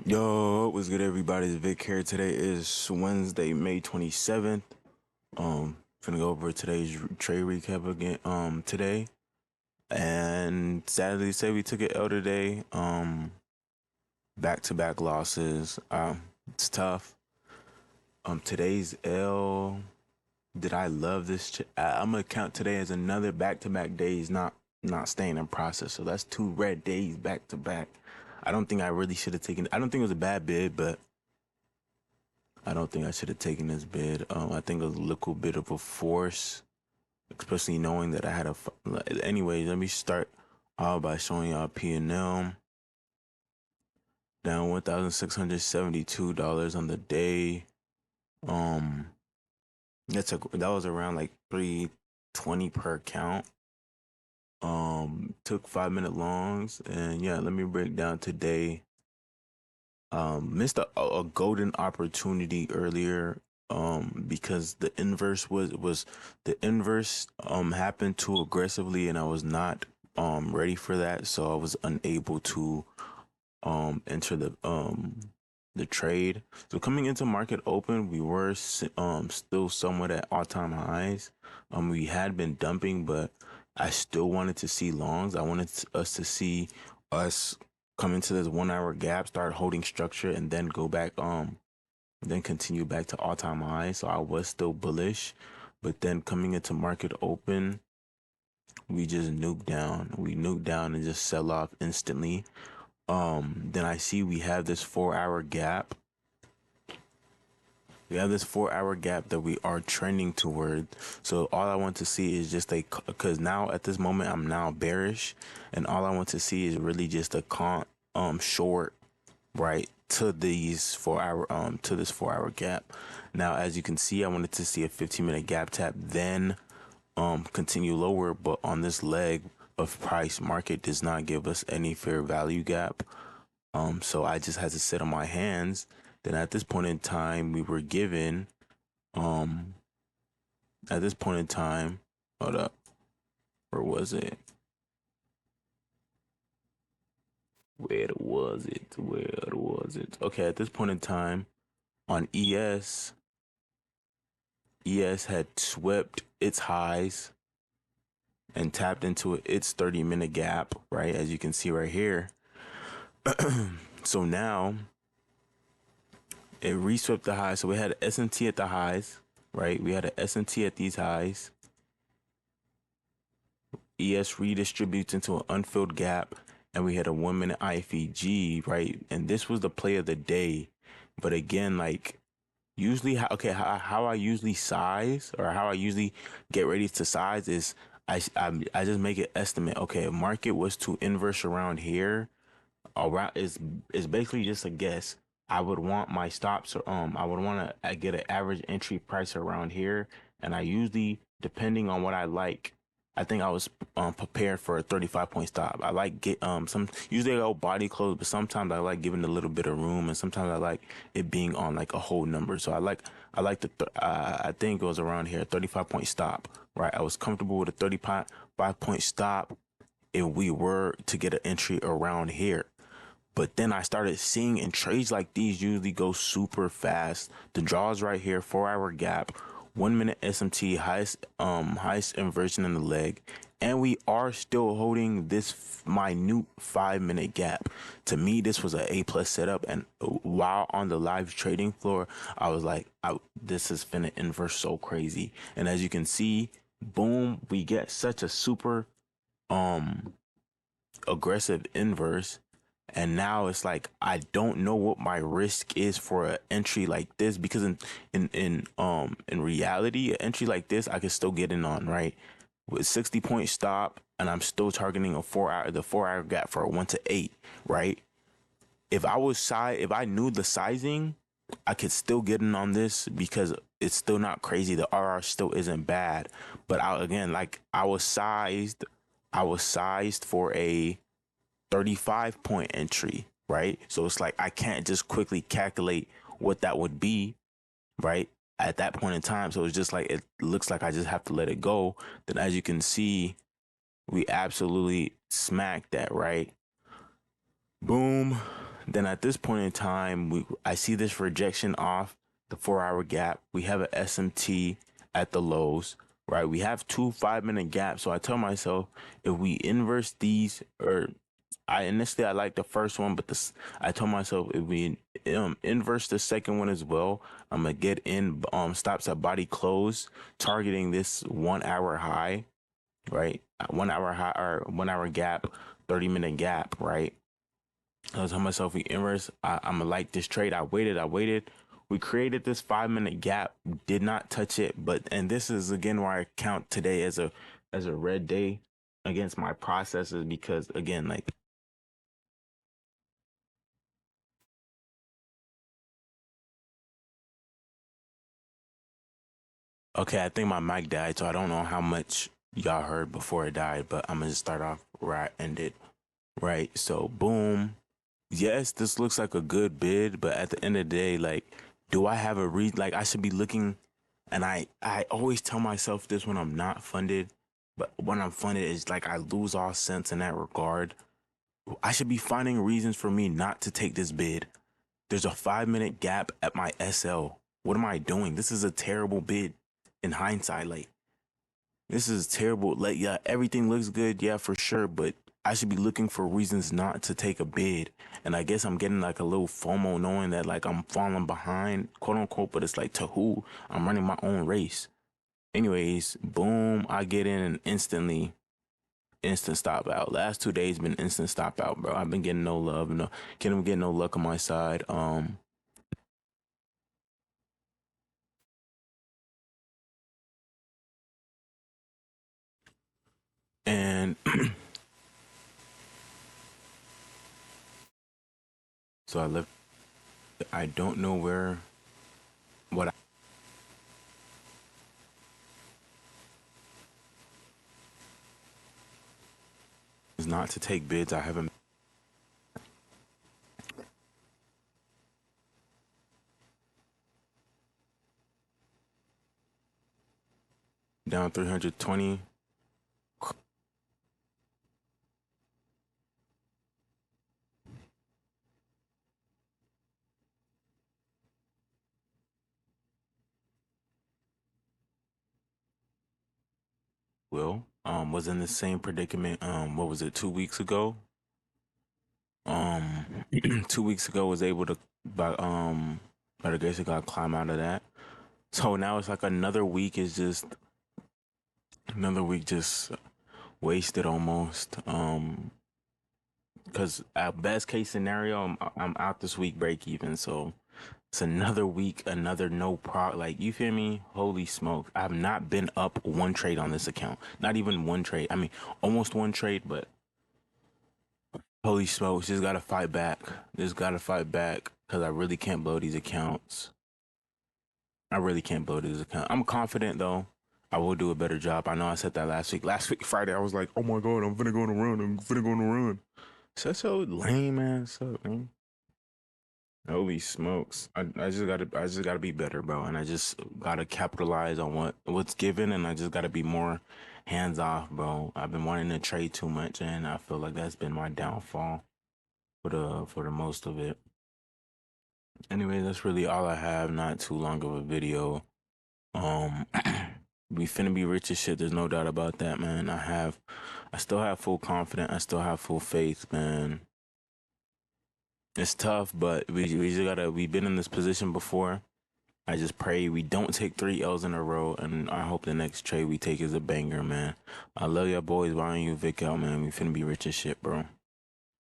Yo, what's good, everybody? It's Vic here. Today is Wednesday, May 27th. Finna go over today's trade recap again. Today, and sadly to say, we took an L today. Back-to-back losses. It's tough. Today's L. Did I love this? I'm gonna count today as another back-to-back days not staying in process. So that's two red days back to back. I don't think I really should have taken. I don't think it was a bad bid, but I don't think I should have taken this bid. I think it was a little bit of a force, especially knowing that I had a. Anyways, let me start by showing y'all P&L down $1,672 on the day. That was around like 320 per count. Took 5-minute longs, and yeah, let me break down today. Missed a golden opportunity earlier because the inverse was the inverse happened too aggressively, and I was not ready for that, so I was unable to enter the trade. So coming into market open, we were still somewhat at all-time highs. We had been dumping, but I still wanted to see longs. I wanted us to see us come into this 1 hour gap, start holding structure, and then go back then continue back to all-time highs. So I was still bullish, but then coming into market open, we just nuked down. We nuked down and just sell off instantly. Then I see we have this 4 hour gap. We have this 4 hour gap that we are trending toward. So all I want to see is just because now at this moment I'm now bearish, and all I want to see is really just a short, right, to these 4 hour to this 4 hour gap. Now, as you can see, I wanted to see a 15-minute gap tap, then continue lower, but on this leg of price, market does not give us any fair value gap. So I just had to sit on my hands. Then at this point in time, we were given, at this point in time, hold up, where was it? Where was it? Where was it? Okay, at this point in time, on ES had swept its highs and tapped into its 30-minute gap, right? As you can see right here. So now it reswept the highs. So we had an S&T at the highs, right? We had an S&T at these highs. ES redistributes into an unfilled gap, and we had a 1-minute IFEG, right? And this was the play of the day. But again, like usually how I usually size, or how I usually get ready to size, is I just make an estimate. Okay, if market was to inverse around here, around is basically just a guess. I would want my stops, or I would want to get an average entry price around here, and I usually, depending on what I like, I think I was prepared for a 35-point stop. I like get some usually I go body close, but sometimes I like giving a little bit of room, and sometimes I like it being on like a whole number. So I like I think it was around here, 35-point stop. Right, I was comfortable with a 35-point stop if we were to get an entry around here. But then I started seeing, in trades like these usually go super fast. The draws right here, 4 hour gap, 1-minute SMT, highest inversion in the leg, and we are still holding this minute 5-minute gap. To me, this was an A+ setup, and while on the live trading floor, I was like, this is finna inverse so crazy. And as you can see, boom, we get such a super aggressive inverse. And now it's like I don't know what my risk is for an entry like this, because in reality, an entry like this I could still get in on, right, with 60-point stop, and I'm still targeting the 4 hour gap for a 1 to 8, right? If I knew the sizing, I could still get in on this because it's still not crazy. The RR still isn't bad, but I was sized for a 35-point entry, right? So it's like I can't just quickly calculate what that would be, right, at that point in time. So it's just like, it looks like I just have to let it go. Then as you can see, we absolutely smacked that, right? Boom. Then at this point in time, I see this rejection off the 4 hour gap. We have an SMT at the lows, right? We have two 5 minute gaps. So I tell myself if we inverse these, or I initially I like the first one, but this I told myself if we inverse the second one as well, I'm gonna get in stops at body close, targeting this 1 hour high, right? 1 hour high or 1 hour gap, 30 minute gap, right? I was telling myself we inverse. I'm gonna like this trade. I waited. We created this 5 minute gap, did not touch it, but and this is again why I count today as a red day against my processes because again like okay, I think my mic died, so I don't know how much y'all heard before it died, but I'm gonna just start off where I ended. Right. So boom. Yes, this looks like a good bid, but at the end of the day, like, do I have a reason? Like, I should be looking, and I always tell myself this when I'm not funded, but when I'm funded, it's like I lose all sense in that regard. I should be finding reasons for me not to take this bid. There's a 5 minute gap at my SL. What am I doing? This is a terrible bid in hindsight. Like, this is terrible. Like, yeah, everything looks good, yeah, for sure, but I should be looking for reasons not to take a bid. And I guess I'm getting like a little FOMO knowing that like I'm falling behind, quote unquote, but it's like to who? I'm running my own race. Anyways, boom, I get in and instantly instant stop out. Last 2 days been instant stop out, bro. I've been getting no love, no getting no luck on my side. And so I left. I don't know where what I is not to take bids. I haven't down 320. Will was in the same predicament. What was it? 2 weeks ago. Um, 2 weeks ago was able to by the grace of God climb out of that. So now it's like another week just wasted almost. Because at best case scenario, I'm out this week break even. So it's another week, another no pro. Like you feel me? Holy smoke! I've not been up one trade on this account. Not even one trade. I mean, almost one trade, but holy smokes! Just gotta fight back. Just gotta fight back because I really can't blow these accounts. I really can't blow these accounts. I'm confident though. I will do a better job. I know I said that last week. Last week Friday, I was like, "Oh my god, I'm finna go on a run. I'm finna go on a run." So lame, man. So lame. Holy smokes! I just gotta be better, bro. And I just gotta capitalize on what's given, and I just gotta be more hands off, bro. I've been wanting to trade too much, and I feel like that's been my downfall for the most of it. Anyway, that's really all I have. Not too long of a video. Um, we finna be rich as shit. There's no doubt about that, man. I still have full confidence. I still have full faith, man. It's tough, but we just gotta. We've been in this position before. I just pray we don't take 3 L's in a row, and I hope the next trade we take is a banger, man. I love y'all boys. Why don't you Vic out, man? We finna be rich as shit, bro.